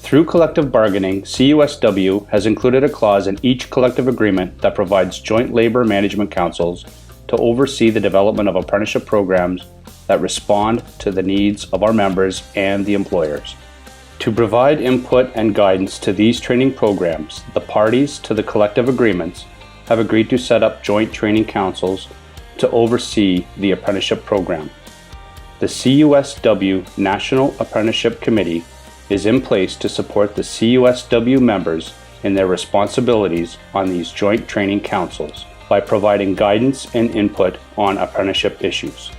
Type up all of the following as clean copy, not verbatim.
Through collective bargaining, CUSW has included a clause in each collective agreement that provides joint labor management councils to oversee the development of apprenticeship programs that respond to the needs of our members and the employers. To provide input and guidance to these training programs, the parties to the collective agreements have agreed to set up joint training councils to oversee the apprenticeship program. The CUSW National Apprenticeship Committee is in place to support the CUSW members in their responsibilities on these joint training councils by providing guidance and input on apprenticeship issues.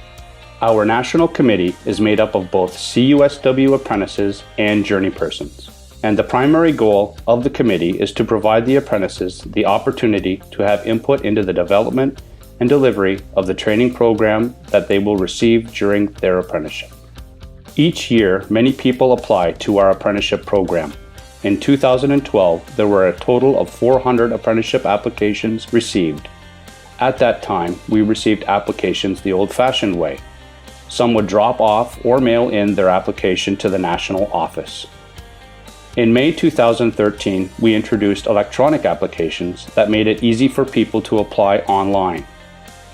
Our national committee is made up of both CUSW apprentices and journeypersons, and the primary goal of the committee is to provide the apprentices the opportunity to have input into the development and delivery of the training program that they will receive during their apprenticeship. Each year, many people apply to our apprenticeship program. In 2012, there were a total of 400 apprenticeship applications received. At that time, we received applications the old-fashioned way. Some would drop off or mail in their application to the national office. In May 2013, we introduced electronic applications that made it easy for people to apply online.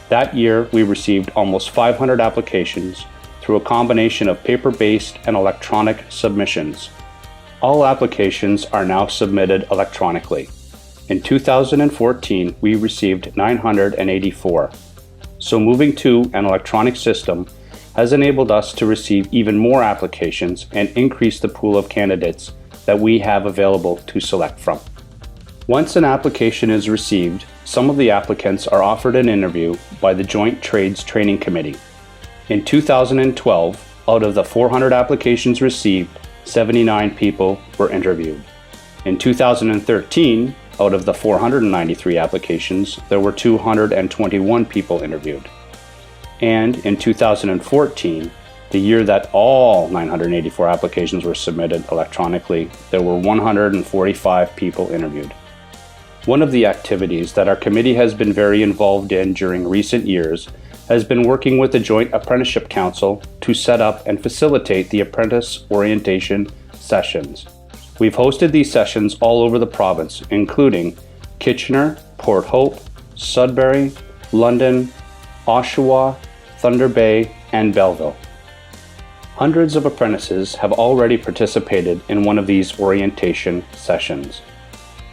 That year, we received almost 500 applications through a combination of paper-based and electronic submissions. All applications are now submitted electronically. In 2014, we received 984. So moving to an electronic system has enabled us to receive even more applications and increase the pool of candidates that we have available to select from. Once an application is received, some of the applicants are offered an interview by the Joint Trades Training Committee. In 2012, out of the 400 applications received, 79 people were interviewed. In 2013, out of the 493 applications, there were 221 people interviewed. And in 2014, the year that all 984 applications were submitted electronically, there were 145 people interviewed. One of the activities that our committee has been very involved in during recent years has been working with the Joint Apprenticeship Council to set up and facilitate the apprentice orientation sessions. We've hosted these sessions all over the province, including Kitchener, Port Hope, Sudbury, London, Oshawa, Thunder Bay, and Belleville. Hundreds of apprentices have already participated in one of these orientation sessions,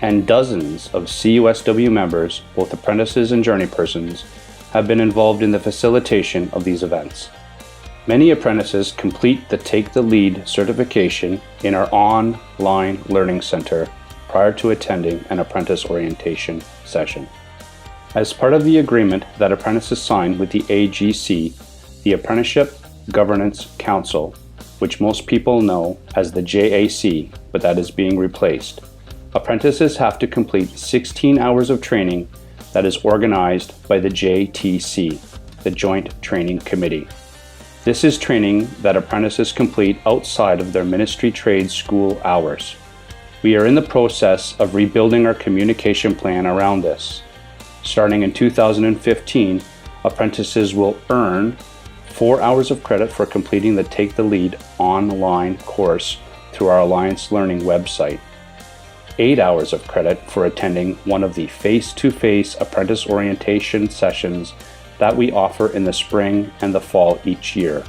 and dozens of CUSW members, both apprentices and journeypersons, have been involved in the facilitation of these events. Many apprentices complete the Take the Lead certification in our online learning center prior to attending an apprentice orientation session. As part of the agreement that apprentices signed with the AGC, the Apprenticeship Governance Council, which most people know as the JAC, but that is being replaced, apprentices have to complete 16 hours of training that is organized by the JTC, the Joint Training Committee. This is training that apprentices complete outside of their ministry trade school hours. We are in the process of rebuilding our communication plan around this. Starting in 2015, apprentices will earn 4 hours of credit for completing the Take the Lead online course through our Alliance Learning website, 8 hours of credit for attending one of the face-to-face apprentice orientation sessions that we offer in the spring and the fall each year,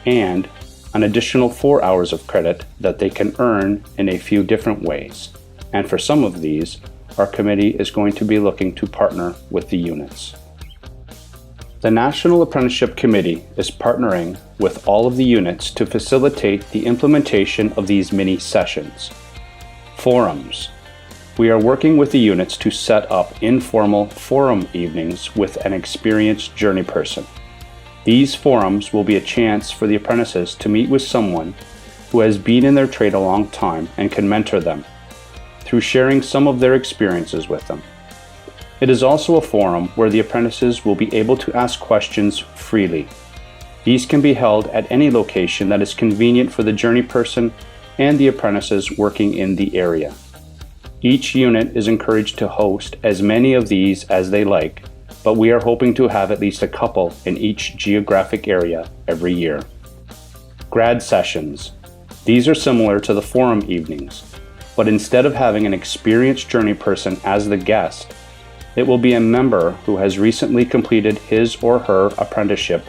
and an additional 4 hours of credit that they can earn in a few different ways. And for some of these, our committee is going to be looking to partner with the units. The National Apprenticeship Committee is partnering with all of the units to facilitate the implementation of these mini sessions. Forums. We are working with the units to set up informal forum evenings with an experienced journeyperson. These forums will be a chance for the apprentices to meet with someone who has been in their trade a long time and can mentor them through sharing some of their experiences with them. It is also a forum where the apprentices will be able to ask questions freely. These can be held at any location that is convenient for the journeyperson and the apprentices working in the area. Each unit is encouraged to host as many of these as they like, but we are hoping to have at least a couple in each geographic area every year. Grad Sessions. These are similar to the forum evenings, but instead of having an experienced journey person as the guest, it will be a member who has recently completed his or her apprenticeship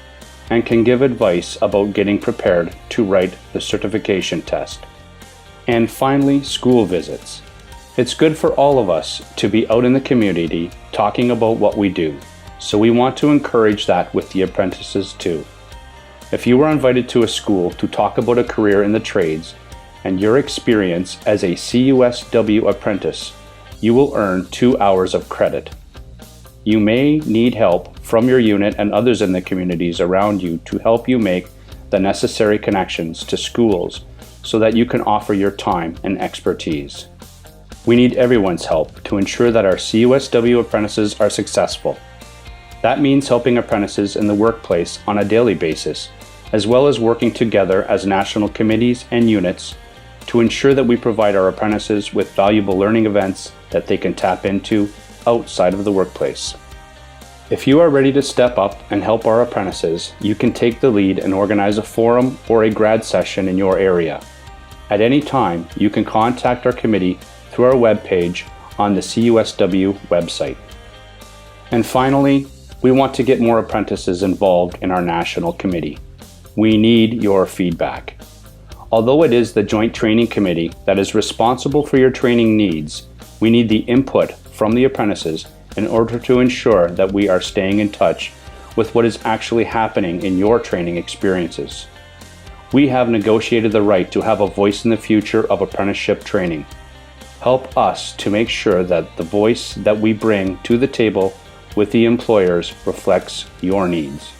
and can give advice about getting prepared to write the certification test. And finally, school visits. It's good for all of us to be out in the community talking about what we do, so we want to encourage that with the apprentices too. If you are invited to a school to talk about a career in the trades and your experience as a CUSW apprentice, you will earn 2 hours of credit. You may need help from your unit and others in the communities around you to help you make the necessary connections to schools so that you can offer your time and expertise. We need everyone's help to ensure that our CUSW apprentices are successful. That means helping apprentices in the workplace on a daily basis, as well as working together as national committees and units to ensure that we provide our apprentices with valuable learning events that they can tap into outside of the workplace. If you are ready to step up and help our apprentices, you can take the lead and organize a forum or a grad session in your area. At any time, you can contact our committee through our webpage on the CUSW website. And finally, we want to get more apprentices involved in our national committee. We need your feedback. Although it is the Joint Training Committee that is responsible for your training needs, we need the input from the apprentices in order to ensure that we are staying in touch with what is actually happening in your training experiences. We have negotiated the right to have a voice in the future of apprenticeship training. Help us to make sure that the voice that we bring to the table with the employers reflects your needs.